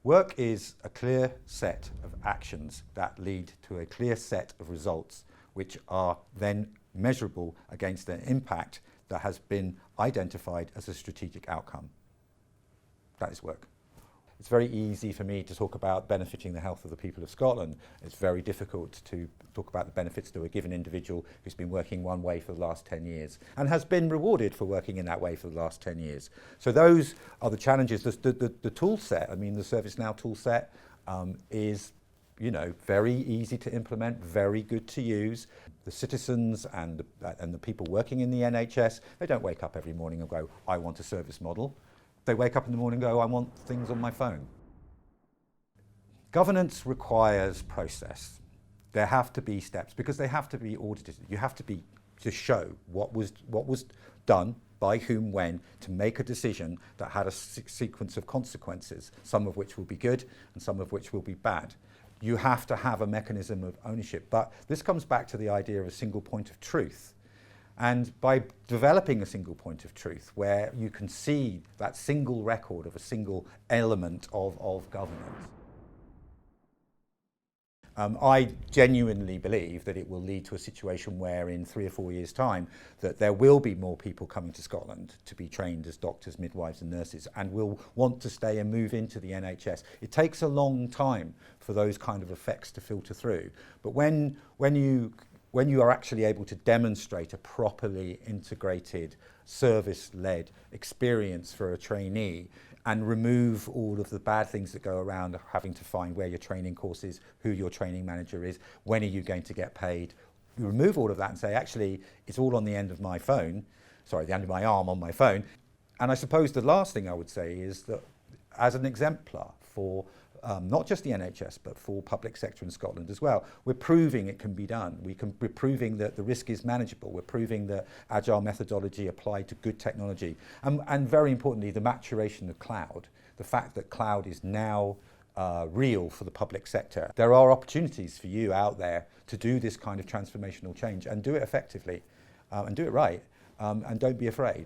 Work is a clear set of actions that lead to a clear set of results which are then measurable against an impact that has been identified as a strategic outcome. That is work. It's very easy for me to talk about benefiting the health of the people of Scotland. It's very difficult to talk about the benefits to a given individual who's been working one way for the last 10 years and has been rewarded for working in that way for the last 10 years. So those are the challenges. The tool set, I mean, the ServiceNow tool set is, very easy to implement, very good to use. The citizens and the people working in the NHS, they don't wake up every morning and go, I want a service model. They wake up in the morning and go, I want things on my phone. Governance requires process. There have to be steps because they have to be audited. You have to show what was done, by whom, when, to make a decision that had a sequence of consequences, some of which will be good and some of which will be bad. You have to have a mechanism of ownership. But this comes back to the idea of a single point of truth. And by developing a single point of truth where you can see that single record of a single element of governance, I genuinely believe that it will lead to a situation where in 3 or 4 years' time that there will be more people coming to Scotland to be trained as doctors, midwives and nurses and will want to stay and move into the NHS. It takes a long time for those kind of effects to filter through. But when you are actually able to demonstrate a properly integrated, service-led experience for a trainee and remove all of the bad things that go around having to find where your training course is, who your training manager is, when are you going to get paid, you remove all of that and say, actually, it's all on the end of my phone, the end of my arm on my phone. And I suppose the last thing I would say is that as an exemplar for not just the NHS, but for public sector in Scotland as well. We're proving it can be done. We're proving that the risk is manageable. We're proving that agile methodology applied to good technology. And very importantly, the maturation of cloud, the fact that cloud is now real for the public sector. There are opportunities for you out there to do this kind of transformational change and do it effectively and do it right and don't be afraid.